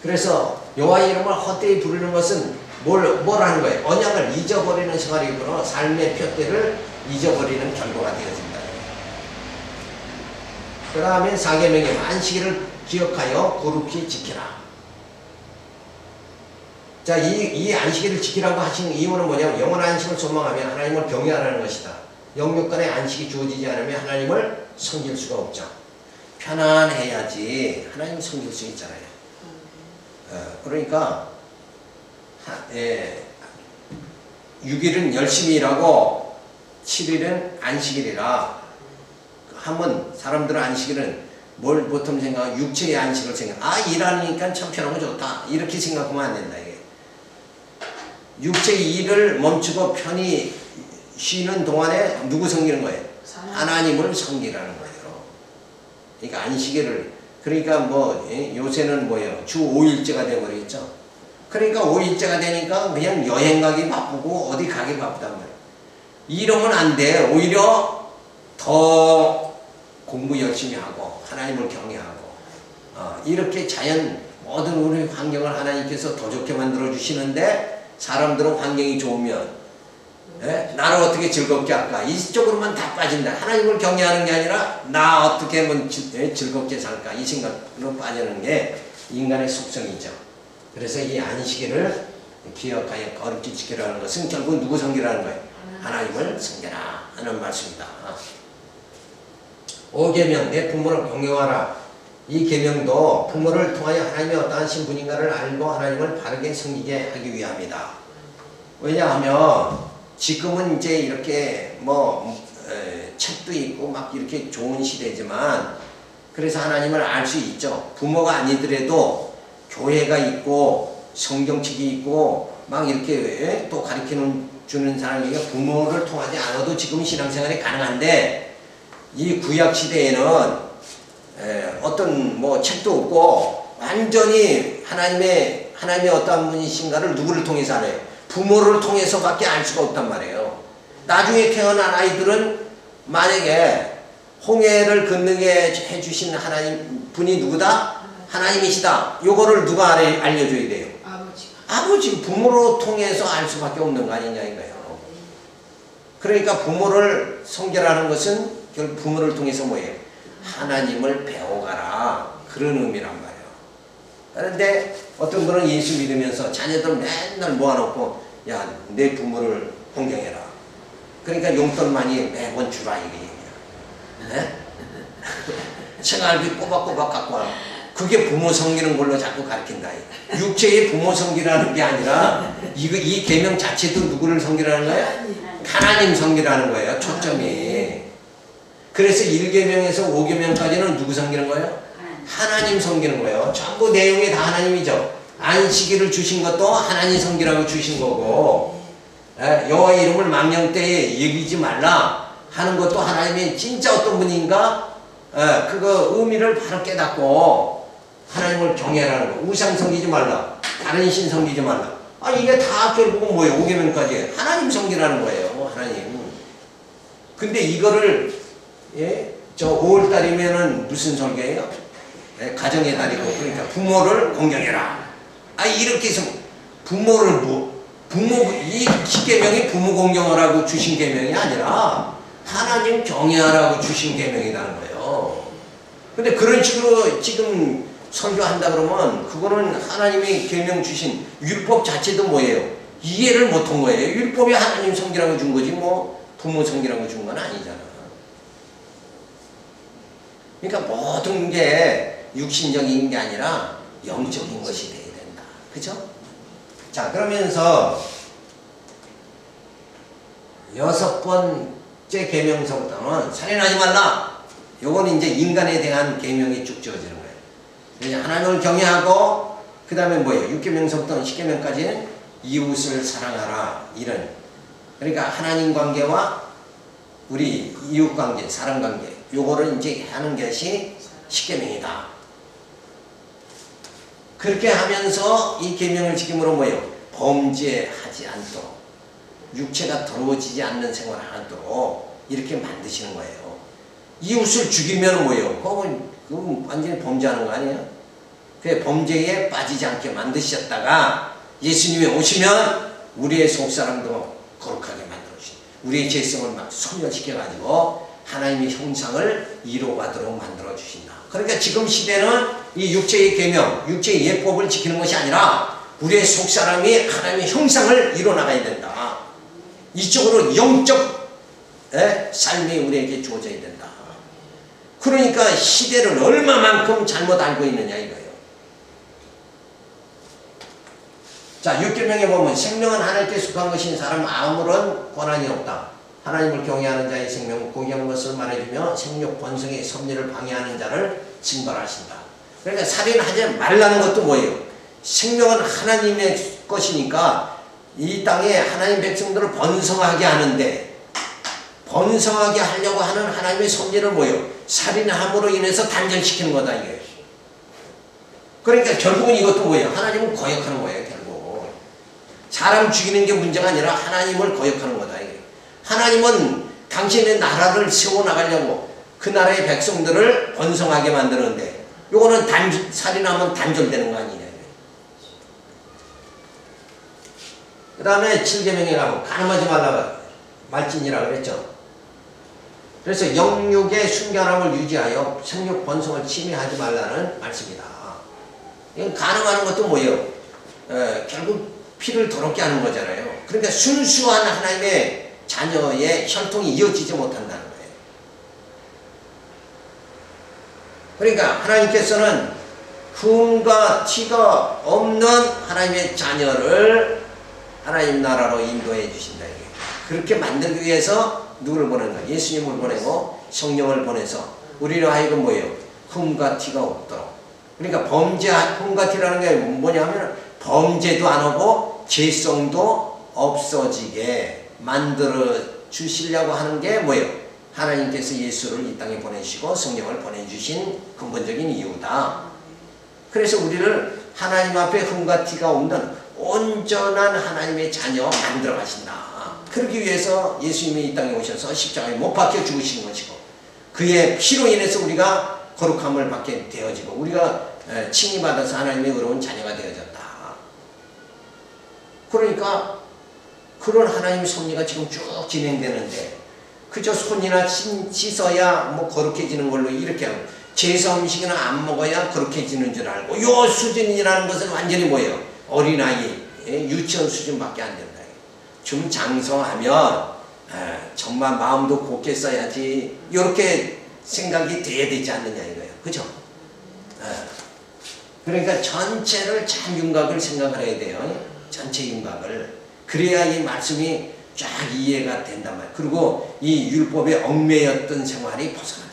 그래서 여호와의 이름을 헛되이 부르는 것은 뭘 하는 거예요? 언약을 잊어버리는 생활이구나. 삶의 표대를 잊어버리는 결과가 되어진다. 그 다음에 사계명의 안식일을 기억하여 거룩히 지키라. 자, 이 안식일을 지키라고 하신 이유는 뭐냐면 영원한 안식을 소망하면 하나님을 경외하라는 것이다. 영육간의 안식이 주어지지 않으면 하나님을 섬길 수가 없죠. 편안해야지 하나님 섬길 수 있잖아요. 그러니까 6일은 열심히 일하고 7일은 안식일이라 하면 사람들은 안식일은 뭘 보통 생각하면 육체의 안식을 일하니까 참 편하고 좋다 이렇게 생각하면 안 된다. 이게 육체의 일을 멈추고 편히 쉬는 동안에 누구 섬기는 거예요? 하나님을 섬기라는 거예요. 그러니까 안식일을 그러니까 요새는 뭐예요? 주 5일제가 되어버리겠죠. 그러니까 5일제가 되니까 그냥 여행 가기 바쁘고 어디 가기 바쁘단 말이에요. 이러면 안 돼. 오히려 더 공부 열심히 하고 하나님을 경외하고 이렇게 모든 우리 환경을 하나님께서 더 좋게 만들어 주시는데 사람들은 환경이 좋으면 나를 어떻게 즐겁게 할까? 이쪽으로만 다 빠진다. 하나님을 경외하는 게 아니라 나 어떻게 하면 즐겁게 살까? 이 생각으로 빠지는 게 인간의 속성이죠. 그래서 이 안식일을 기억하여 거룩히 지키라는 것은 결국 누구 섬기라는 거예요? 하나님을 섬겨라 하는 말씀이다. 5계명 내 부모를 경외하라. 이 계명도 부모를 통하여 하나님의 어떠한 신분인가를 알고 하나님을 바르게 섬기게 하기 위함이다. 왜냐하면 지금은 이제 이렇게 책도 있고 막 이렇게 좋은 시대지만 그래서 하나님을 알 수 있죠. 부모가 아니더라도 교회가 있고 성경책이 있고 막 이렇게 또 주는 사람에게 부모를 통하지 않아도 지금 신앙생활이 가능한데 이 구약 시대에는 어떤 책도 없고 완전히 하나님의 어떠한 분이신가를 누구를 통해서 알아요? 부모를 통해서밖에 알 수가 없단 말이에요. 나중에 태어난 아이들은 만약에 홍해를 건너게 해주신 하나님 분이 누구다? 하나님이시다. 요거를 누가 알려줘야 돼요? 아버지. 부모로 통해서 알 수밖에 없는 거 아니냐 이거예요. 그러니까 부모를 섬기라는 것은 결국 부모를 통해서 뭐예요? 하나님을 배워가라. 그런 의미란 말이에요. 그런데 어떤 분은 예수 믿으면서 자녀들 맨날 모아놓고 야, 내 부모를 공경해라. 그러니까 용돈 많이 매번 주라 이게 얘기야. 생활비 꼬박꼬박 갖고 와. 그게 부모 섬기는 걸로 자꾸 가르친다. 육체의 부모 섬기라는 게 아니라 이 계명 자체도 누구를 섬기라는 거예요? 하나님 섬기라는 거예요. 초점이. 그래서 1계명에서 5계명까지는 누구 섬기는 거예요? 하나님 섬기는 거예요. 전부 내용이 다 하나님이죠. 안식일을 주신 것도 하나님 섬기라고 주신 거고 여호와의 이름을 망령 때에 여기지 말라 하는 것도 하나님이 진짜 어떤 분인가 그거 의미를 바로 깨닫고 하나님을 경외하라는 거. 우상 섬기지 말라. 다른 신 섬기지 말라. 이게 다 결국은 뭐예요? 5계명까지 하나님 섬기라는 거예요. 하나님. 근데 이거를 저 5월달이면은 무슨 설교예요? 가정의 달이고, 그러니까 부모를 공경해라. 아, 이렇게 해서 부모를 이 계명이 부모 공경하라고 주신 계명이 아니라 하나님 경외하라고 주신 계명이라는 거예요. 근데 그런 식으로 지금 설교한다 그러면 그거는 하나님이 계명 주신 율법 자체도 뭐예요? 이해를 못한 거예요. 율법이 하나님 성기라고 준 거지 뭐 부모 성기라고 준 건 아니잖아. 그러니까 모든 게 육신적인 게 아니라 영적인 것이 돼야 된다. 그죠? 자, 그러면서 6번째 계명서부터는 살인하지 말라. 요건 이제 인간에 대한 계명이 쭉 지어지는 거예요. 이제 하나님을 경외하고 그 다음에 뭐예요? 6계명서부터는 10계명까지는 이웃을 사랑하라. 이런, 그러니까 하나님 관계와 우리 이웃 관계, 사람 관계, 요거를 이제 하는 것이 10계명이다. 그렇게 하면서 이 계명을 지킴으로 뭐예요? 범죄하지 않도록, 육체가 더러워지지 않는 생활을 하도록 이렇게 만드시는 거예요. 이웃을 죽이면 뭐예요? 그건 완전히 범죄하는 거 아니에요? 그 범죄에 빠지지 않게 만드셨다가 예수님이 오시면 우리의 속사람도 거룩하게 만들어주신, 우리의 죄성을 막 소멸시켜가지고 하나님의 형상을 이루어가도록 만들어주신다. 그러니까 지금 시대는 이 육체의 계명, 육체의 예법을 지키는 것이 아니라 우리의 속사람이 하나님의 형상을 이뤄나가야 된다. 이쪽으로 영적 삶이 우리에게 주어져야 된다. 그러니까 시대를 얼마만큼 잘못 알고 있느냐 이거예요. 자, 6계명에 보면 생명은 하나님께 속한 것인 사람 아무런 권한이 없다. 하나님을 경외하는 자의 생명은 고귀한 것을 말해주며 생육 번성의 섭리를 방해하는 자를 징벌하신다. 그러니까 살인하지 말라는 것도 뭐예요? 생명은 하나님의 것이니까 이 땅에 하나님 백성들을 번성하게 하는데, 번성하게 하려고 하는 하나님의 섭리를 뭐예요? 살인함으로 인해서 단절시키는 거다 이게. 그러니까 결국은 이것도 뭐예요? 하나님을 거역하는 거예요. 결국 사람 죽이는 게 문제가 아니라 하나님을 거역하는 거다 이게. 하나님은 당신의 나라를 세워나가려고 그 나라의 백성들을 번성하게 만드는데, 요거는 살인하면 단절되는 거 아니냐. 그 다음에 7계명에 가면 간음하지 말라가 말진이라고 그랬죠. 그래서 영육의 순결함을 유지하여 생육 번성을 침해하지 말라는 말씀이다. 이건 간음하는 것도 뭐예요? 결국 피를 더럽게 하는 거잖아요. 그러니까 순수한 하나님의 자녀의 혈통이 이어지지 못한다는 거예요. 그러니까 하나님께서는 흠과 티가 없는 하나님의 자녀를 하나님 나라로 인도해 주신다. 그렇게 만들기 위해서 누구를 보내는 거예요? 예수님을 보내고 성령을 보내서 우리로 하여금 뭐예요? 흠과 티가 없도록. 그러니까 흠과 티라는 게 뭐냐면 범죄도 안 하고 죄성도 없어지게 만들어 주시려고 하는 게 뭐예요? 하나님께서 예수를 이 땅에 보내시고 성령을 보내주신 근본적인 이유다. 그래서 우리를 하나님 앞에 흠과 티가 없는 온전한 하나님의 자녀 만들어 가신다. 그러기 위해서 예수님이 이 땅에 오셔서 십자가에 못 박혀 죽으신 것이고, 그의 피로 인해서 우리가 거룩함을 받게 되어지고, 우리가 칭의받아서 하나님의 의로운 자녀가 되어졌다. 그러니까 그런 하나님의 섭리가 지금 쭉 진행되는데, 그저 손이나 씻어야 뭐 거룩해지는 걸로 이렇게 하고, 제사 음식이나 안 먹어야 거룩해지는 줄 알고, 요 수준이라는 것은 완전히 뭐예요? 어린아이, 유치원 수준밖에 안 된다. 좀 장성하면 정말 마음도 곱게 써야지, 이렇게 생각이 돼야 되지 않느냐 이거예요. 그죠? 그러니까 전체를 참 윤곽을 생각을 해야 돼요. 전체 윤곽을. 그래야 이 말씀이 쫙 이해가 된단 말이에요. 그리고 이 율법에 얽매였던 생활이 벗어나게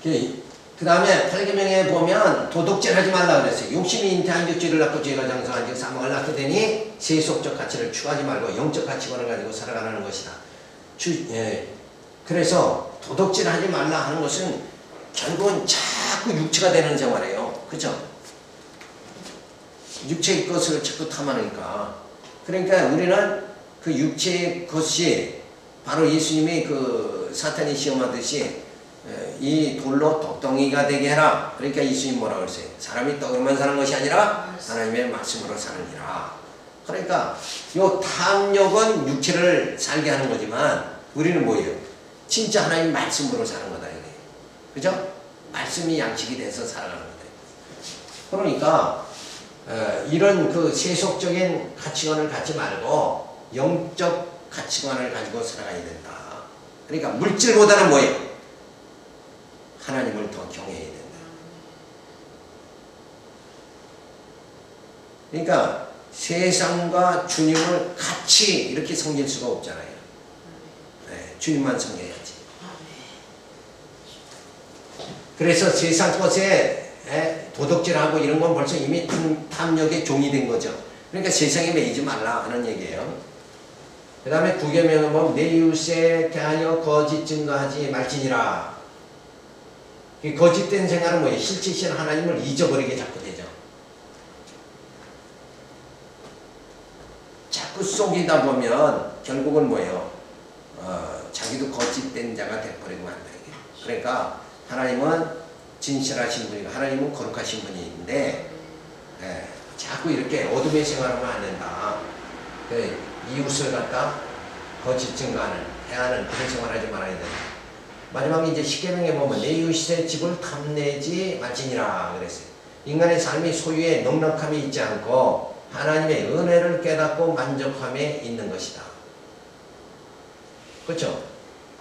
돼요. 그 다음에 8계명에 보면 도덕질 하지 말라 그랬어요. 욕심이 잉태한 즉 죄를 낳고 죄가 장성한 즉 사망을 낳게 되니 세속적 가치를 추구하지 말고 영적 가치관을 가지고 살아가는 것이다. 그래서 도덕질 하지 말라 하는 것은 결국은 자꾸 육체가 되는 생활이에요. 그죠? 육체의 것을 자꾸 탐하니까. 그러니까 우리는 그 육체의 것이 바로 예수님이 그 사탄이 시험하듯이 이 돌로 독덩이가 되게 해라. 그러니까 예수님 뭐라고 그랬어요? 사람이 떡으로만 사는 것이 아니라 하나님의 말씀으로 사느니라. 그러니까 요 탐욕은 육체를 살게 하는 거지만 우리는 뭐예요? 진짜 하나님 말씀으로 사는 거다 이게. 그죠? 말씀이 양식이 돼서 살아가는 거다. 그러니까 이런 그 세속적인 가치관을 갖지 말고 영적 가치관을 가지고 살아가야 된다. 그러니까 물질보다는 뭐예요? 하나님을 더 경외해야 된다. 그러니까 세상과 주님을 같이 이렇게 섬길 수가 없잖아요. 네, 주님만 섬겨야지. 그래서 세상 것에 도덕질하고 이런 건 벌써 이미 탐욕의 종이 된 거죠. 그러니까 세상에 매이지 말라 하는 얘기예요. 그 다음에 9계명은 보면 내 이웃에 대하여 거짓 증거하지 말지니라. 이 거짓된 생활은 뭐예요? 실제신 하나님을 잊어버리게 자꾸 되죠. 자꾸 속이다 보면 결국은 뭐예요? 자기도 거짓된 자가 돼버리고 한다. 그러니까 하나님은 진실하신 분이고 하나님은 거룩하신 분인데 자꾸 이렇게 어둠의 생활하면 안 된다. 이웃을 갖다 거짓 증거하는 해하는 그런 생활하지 말아야 된다. 마지막에 이제 10계명에 보면 내 이웃의 집을 탐내지 말지니라 그랬어요. 인간의 삶이 소유의 넉넉함이 있지 않고 하나님의 은혜를 깨닫고 만족함에 있는 것이다. 그렇죠?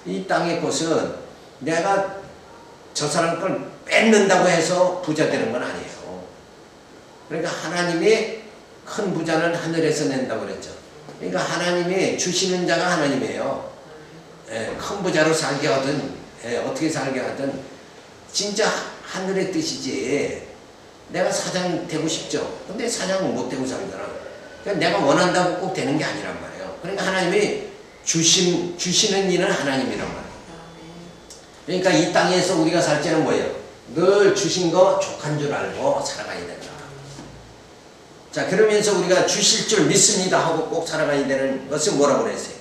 이 땅의 것은 내가 저 사람 걸 뺏는다고 해서 부자 되는 건 아니에요. 그러니까 하나님이 큰 부자는 하늘에서 낸다고 그랬죠. 그러니까 하나님이 주시는 자가 하나님이에요. 큰 부자로 살게 하든 어떻게 살게 하든 진짜 하늘의 뜻이지. 내가 사장 되고 싶죠. 근데 사장은 못 되고 살잖아. 그러니까 내가 원한다고 꼭 되는 게 아니란 말이에요. 그러니까 하나님이 주시는 이는 하나님이란 말이에요. 그러니까 이 땅에서 우리가 살 때는 뭐예요? 늘 주신 거 족한 줄 알고 살아가야 된다. 자, 그러면서 우리가 주실 줄 믿습니다 하고 꼭 살아가야 되는 것은 뭐라고 그랬어요?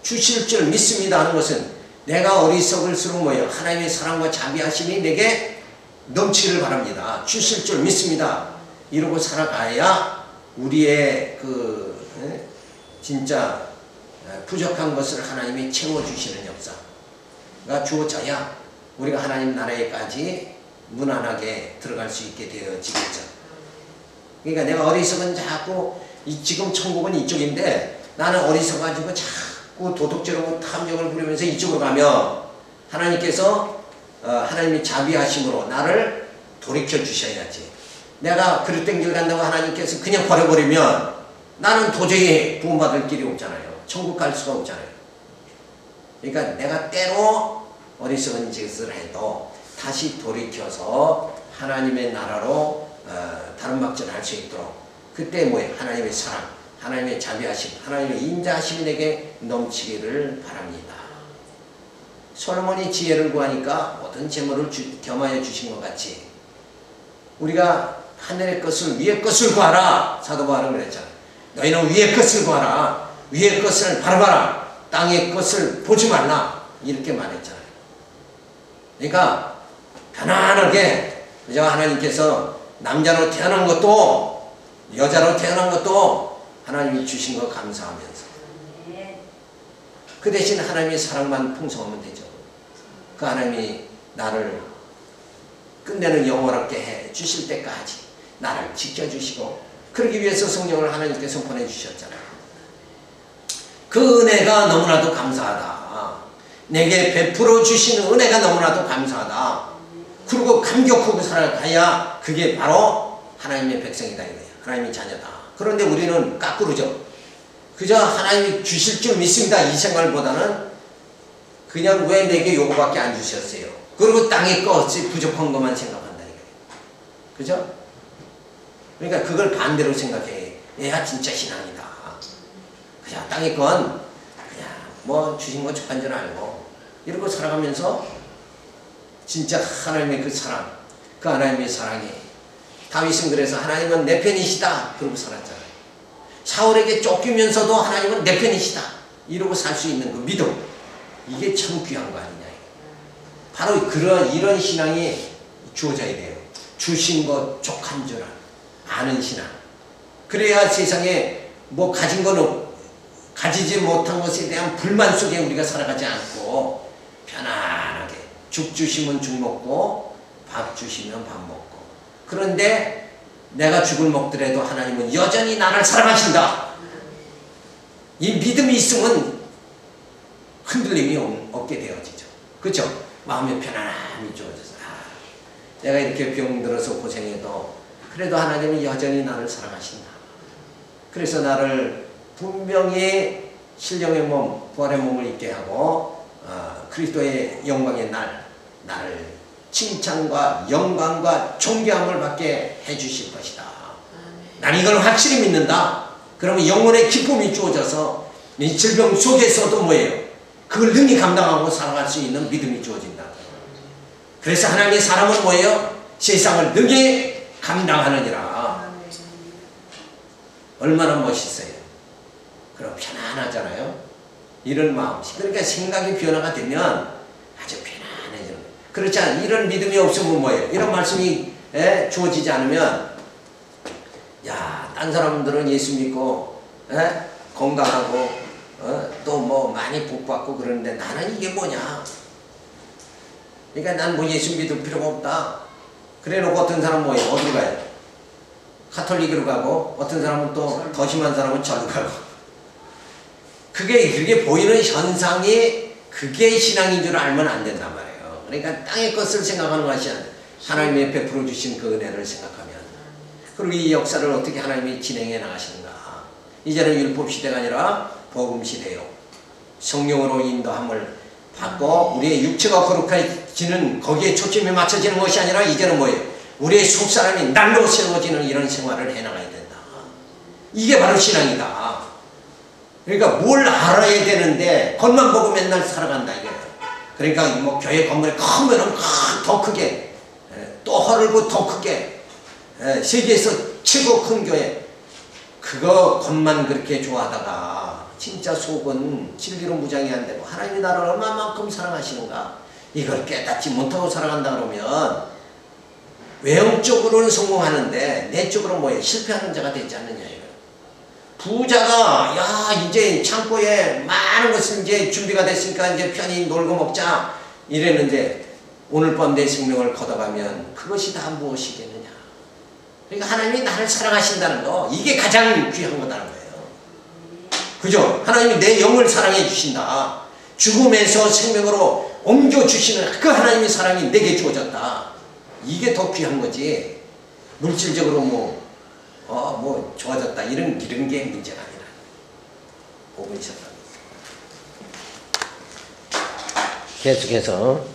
주실 줄 믿습니다 하는 것은 내가 어리석을수록 뭐예요? 하나님의 사랑과 자비하심이 내게 넘치기를 바랍니다. 주실 줄 믿습니다. 이러고 살아가야 우리의 진짜 부족한 것을 하나님이 채워주시는 역사가 주어져야 우리가 하나님 나라에까지 무난하게 들어갈 수 있게 되어지겠죠. 그러니까 내가 어리석은 자꾸 지금 천국은 이쪽인데 나는 어리석어가지고 자꾸 도덕질하고 탐욕을 부리면서 이쪽으로 가면 하나님께서 하나님이 자비하심으로 나를 돌이켜 주셔야지. 내가 그릇된 길 간다고 하나님께서 그냥 버려버리면 나는 도저히 구원받을 길이 없잖아요. 천국 갈 수가 없잖아요. 그러니까 내가 때로 어리석은 짓을 해도 다시 돌이켜서 하나님의 나라로 다른 박질 할 수 있도록 그때 뭐예요? 하나님의 사랑, 하나님의 자비하심, 하나님의 인자하심이 내게 넘치기를 바랍니다. 솔로몬이 지혜를 구하니까 모든 재물을 겸하여 주신 것 같이 우리가 하늘의 것을 위의 것을 구하라. 사도 바울은 그랬잖아요. 너희는 위의 것을 구하라. 위의 것을 바라봐라. 땅의 것을 보지 말라. 이렇게 말했잖아요. 그러니까 편안하게 하나님께서 남자로 태어난 것도 여자로 태어난 것도 하나님이 주신 거 감사하면서 그 대신 하나님의 사랑만 풍성하면 되죠. 그 하나님이 나를 끝내는 영원하게 해 주실 때까지 나를 지켜주시고 그러기 위해서 성령을 하나님께서 보내주셨잖아요. 그 은혜가 너무나도 감사하다. 내게 베풀어 주시는 은혜가 너무나도 감사하다. 그리고 감격하고 살아가야 그게 바로 하나님의 백성이다 이거예요. 하나님의 자녀다. 그런데 우리는 까꾸르죠. 그저 하나님이 주실 줄 믿습니다 이 생각보다는 그냥 왜 내게 요거밖에 안 주셨어요. 그리고 땅의 것이 부족한 것만 생각한다 이거예요. 그죠? 그러니까 그걸 반대로 생각해. 얘가 진짜 신앙이다. 그냥 땅의 건 그냥 뭐 주신 거 족한 줄 알고 이러고 살아가면서 진짜 하나님의 그 사랑, 그 하나님의 사랑이 다윗은 그래서 하나님은 내 편이시다 그러고 살았잖아요. 사울에게 쫓기면서도 하나님은 내 편이시다 이러고 살 수 있는 그 믿음, 이게 참 귀한 거 아니냐. 바로 이런 신앙이 주어져야 돼요. 주신 것 족한 줄 아는 신앙. 그래야 세상에 뭐 가지지 못한 것에 대한 불만 속에 우리가 살아가지 않고 편안하게 죽 주시면 죽 먹고 밥 주시면 밥 먹고. 그런데 내가 죽을 먹더라도 하나님은 여전히 나를 사랑하신다. 이 믿음이 있으면 흔들림이 없게 되어지죠. 그렇죠? 마음에 편안함이 주어져서 내가 이렇게 병들어서 고생해도 그래도 하나님은 여전히 나를 사랑하신다. 그래서 나를 분명히 신령의 몸, 부활의 몸을 입게 하고 그리스도의 영광의 나를 칭찬과 영광과 존귀함을 받게 해주실 것이다. 난 이걸 확실히 믿는다. 그러면 영혼의 기쁨이 주어져서 이 질병 속에서도 뭐예요? 그걸 능히 감당하고 살아갈 수 있는 믿음이 주어진다. 그래서 하나님의 사람은 뭐예요? 세상을 능히 감당하느니라. 얼마나 멋있어요. 그럼 편안하잖아요. 이런 마음. 그러니까 생각이 변화가 되면 아주 편안해져요. 그렇지 않아요. 이런 믿음이 없으면 뭐예요? 이런 말씀이 주어지지 않으면 딴 사람들은 예수 믿고 건강하고 또 뭐 많이 복받고 그러는데 나는 이게 뭐냐? 그러니까 난 뭐 예수 믿을 필요가 없다. 그래 놓고 어떤 사람은 뭐예요? 어디로 가요? 카톨릭으로 가고 어떤 사람은 또 더 심한 사람은 절로 가고. 그게 보이는 현상이 그게 신앙인 줄 알면 안 된단 말이에요. 그러니까 땅의 것을 생각하는 것이 아니라 하나님의 베풀어 주신 그 은혜를 생각하면, 그리고 이 역사를 어떻게 하나님이 진행해 나가시는가. 이제는 율법 시대가 아니라 복음 시대요. 성령으로 인도함을 받고 우리의 육체가 거룩해지는 거기에 초점이 맞춰지는 것이 아니라 이제는 뭐예요? 우리의 속사람이 날로 세워지는 이런 생활을 해나가야 된다. 이게 바로 신앙이다. 그러니까 뭘 알아야 되는데 겉만 보고 맨날 살아간다 이거예요. 그러니까 뭐 교회 건물이 크면은 더 크게, 또 허르고 더 크게, 세계에서 최고 큰 교회, 그거 겉만 그렇게 좋아하다가 진짜 속은 진리로 무장이 안 되고 하나님이 나를 얼마만큼 사랑하시는가 이걸 깨닫지 못하고 살아간다 그러면 외형적으로는 성공하는데 내적으로 뭐예요? 실패하는 자가 되지 않느냐 이거예요. 부자가 이제 창고에 많은 것을 이제 준비가 됐으니까 이제 편히 놀고 먹자 이랬는데 오늘 밤 내 생명을 걷어가면 그것이 다 무엇이겠느냐. 그러니까 하나님이 나를 사랑하신다는 거, 이게 가장 귀한 거다는 거예요. 그죠? 하나님이 내 영을 사랑해 주신다. 죽음에서 생명으로 옮겨주시는 그 하나님의 사랑이 내게 주어졌다. 이게 더 귀한 거지. 물질적으로 뭐 좋아졌다. 이런 게 문제가 아니라. 복음이셨다. 계속해서